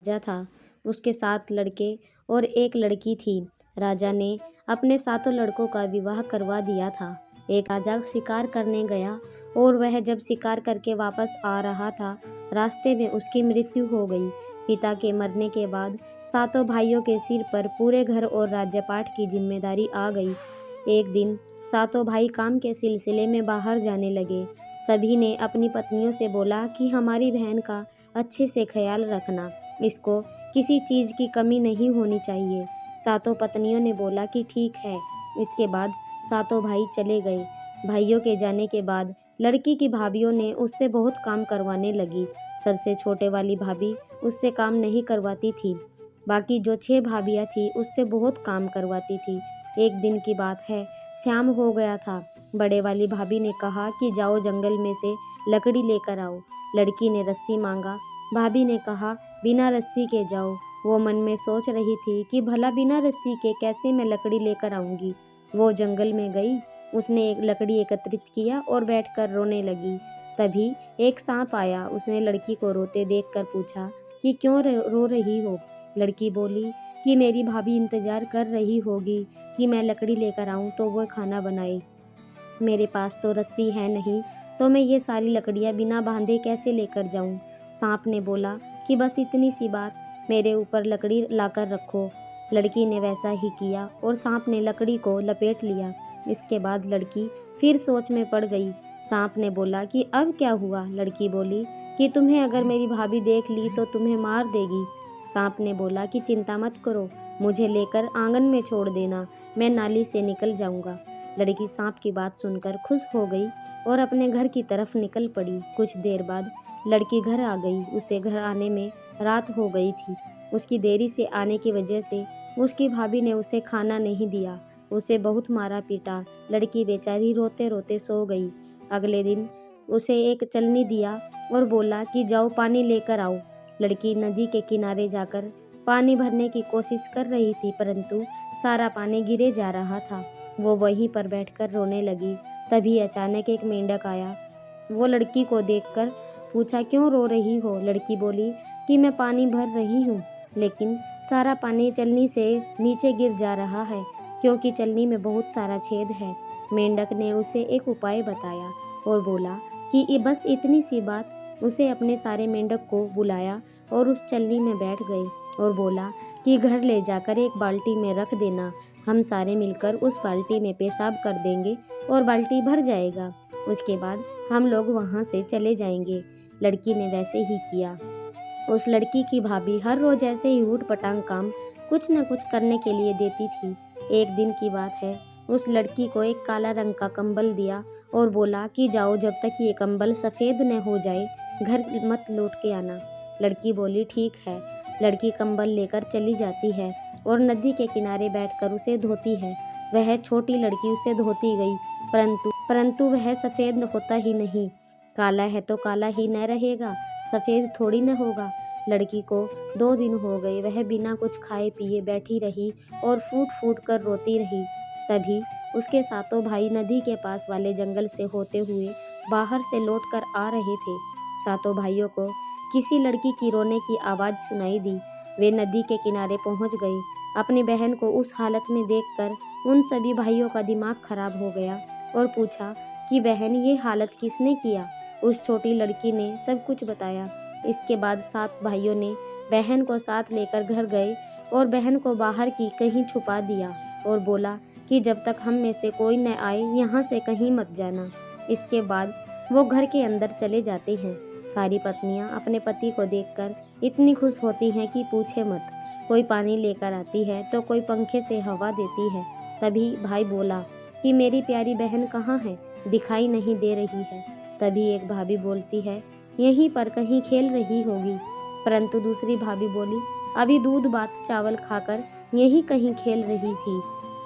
राजा था, उसके 7 लड़के और 1 लड़की थी। राजा ने अपने 7 लड़कों का विवाह करवा दिया था। एक राजा शिकार करने गया और वह जब शिकार करके वापस आ रहा था, रास्ते में उसकी मृत्यु हो गई। पिता के मरने के बाद 7 भाइयों के सिर पर पूरे घर और राज्यपाट की जिम्मेदारी आ गई। एक दिन 7 भाई काम के सिलसिले में बाहर जाने लगे। सभी ने अपनी पत्नियों से बोला कि हमारी बहन का अच्छे से ख्याल रखना, इसको किसी चीज़ की कमी नहीं होनी चाहिए। 7 पत्नियों ने बोला कि ठीक है। इसके बाद 7 भाई चले गए। भाइयों के जाने के बाद लड़की की भाभीयों ने उससे बहुत काम करवाने लगी। सबसे छोटे वाली भाभी उससे काम नहीं करवाती थी, बाकी जो 6 भाभियाँ थी उससे बहुत काम करवाती थी। एक दिन की बात है, शाम हो गया था। बड़े वाली भाभी ने कहा कि जाओ जंगल में से लकड़ी लेकर आओ। लड़की ने रस्सी मांगा। भाभी ने कहा बिना रस्सी के जाओ। वो मन में सोच रही थी कि भला बिना रस्सी के कैसे मैं लकड़ी लेकर आऊँगी। वो जंगल में गई, उसने एक लकड़ी एकत्रित किया और बैठकर रोने लगी। तभी एक सांप आया। उसने लड़की को रोते देखकर पूछा कि क्यों रो रही हो। लड़की बोली कि मेरी भाभी इंतजार कर रही होगी कि मैं लकड़ी लेकर आऊं तो वो खाना बनाए। मेरे पास तो रस्सी है नहीं, तो मैं ये सारी लकड़ियाँ बिना बांधे कैसे लेकर जाऊं। सांप ने बोला कि बस इतनी सी बात, मेरे ऊपर लकड़ी लाकर रखो। लड़की ने वैसा ही किया और सांप ने लकड़ी को लपेट लिया। इसके बाद लड़की फिर सोच में पड़ गई। सांप ने बोला कि अब क्या हुआ। लड़की बोली कि तुम्हें अगर मेरी भाभी देख ली तो तुम्हें मार देगी। सांप ने बोला कि चिंता मत करो, मुझे लेकर आंगन में छोड़ देना, मैं नाली से निकल जाऊंगा। लड़की सांप की बात सुनकर खुश हो गई और अपने घर की तरफ निकल पड़ी। कुछ देर बाद लड़की घर आ गई। उसे घर आने में रात हो गई थी। उसकी देरी से आने की वजह से उसकी भाभी ने उसे खाना नहीं दिया, उसे बहुत मारा पीटा। लड़की बेचारी रोते रोते सो गई। अगले दिन उसे एक चलनी दिया और बोला कि जाओ पानी लेकर आओ। लड़की नदी के किनारे जाकर पानी भरने की कोशिश कर रही थी, परंतु सारा पानी गिरे जा रहा था। वो वहीं पर बैठकर रोने लगी। तभी अचानक एक मेंढक आया। वो लड़की को देखकर पूछा क्यों रो रही हो। लड़की बोली कि मैं पानी भर रही हूँ, लेकिन सारा पानी चलनी से नीचे गिर जा रहा है क्योंकि चलनी में बहुत सारा छेद है। मेंढक ने उसे एक उपाय बताया और बोला कि ये बस इतनी सी बात। उसे अपने सारे मेंढक को बुलाया और उस चलनी में बैठ गए और बोला कि घर ले जाकर एक बाल्टी में रख देना, हम सारे मिलकर उस बाल्टी में पेशाब कर देंगे और बाल्टी भर जाएगा। उसके बाद हम लोग वहाँ से चले जाएंगे। लड़की ने वैसे ही किया। उस लड़की की भाभी हर रोज ऐसे ही ऊट पटांग काम कुछ न कुछ करने के लिए देती थी। एक दिन की बात है, उस लड़की को एक काला रंग का कंबल दिया और बोला कि जाओ जब तक ये कंबल सफ़ेद न हो जाए घर मत लौट के आना। लड़की बोली ठीक है। लड़की कंबल लेकर चली जाती है और नदी के किनारे बैठकर उसे धोती है। वह छोटी लड़की उसे धोती गई, परंतु वह सफ़ेद होता ही नहीं। काला है तो काला ही न रहेगा, सफ़ेद थोड़ी न होगा। लड़की को 2 दिन हो गए, वह बिना कुछ खाए पिए बैठी रही और फूट फूट कर रोती रही। तभी उसके 7 भाई नदी के पास वाले जंगल से होते हुए बाहर से लौट कर आ रहे थे। 7 भाइयों को किसी लड़की की रोने की आवाज़ सुनाई दी। वे नदी के किनारे पहुंच गए। अपनी बहन को उस हालत में देखकर उन सभी भाइयों का दिमाग खराब हो गया और पूछा कि बहन ये हालत किसने किया। उस छोटी लड़की ने सब कुछ बताया। इसके बाद 7 भाइयों ने बहन को साथ लेकर घर गए और बहन को बाहर की कहीं छुपा दिया और बोला कि जब तक हम में से कोई न आए यहाँ से कहीं मत जाना। इसके बाद वो घर के अंदर चले जाते हैं। सारी पत्नियाँ अपने पति को देखकर इतनी खुश होती हैं कि पूछे मत। कोई पानी लेकर आती है तो कोई पंखे से हवा देती है। तभी भाई बोला कि मेरी प्यारी बहन कहाँ है, दिखाई नहीं दे रही है। तभी एक भाभी बोलती है यहीं पर कहीं खेल रही होगी, परंतु दूसरी भाभी बोली अभी दूध भात चावल खाकर यहीं कहीं खेल रही थी।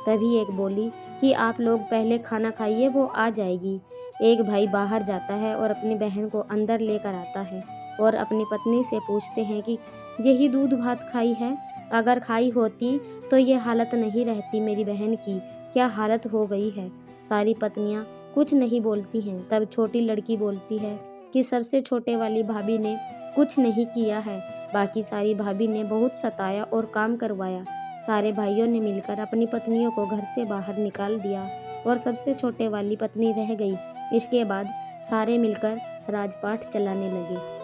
तभी एक बोली कि आप लोग पहले खाना खाइए, वो आ जाएगी। एक भाई बाहर जाता है और अपनी बहन को अंदर लेकर आता है और अपनी पत्नी से पूछते हैं कि यही दूध भात खाई है, अगर खाई होती तो ये हालत नहीं रहती मेरी बहन की, क्या हालत हो गई है। सारी पत्नियां कुछ नहीं बोलती हैं। तब छोटी लड़की बोलती है कि सबसे छोटे वाली भाभी ने कुछ नहीं किया है, बाकी सारी भाभी ने बहुत सताया और काम करवाया। सारे भाइयों ने मिलकर अपनी पत्नियों को घर से बाहर निकाल दिया और सबसे छोटे वाली पत्नी रह गई। इसके बाद सारे मिलकर राजपाट चलाने लगे।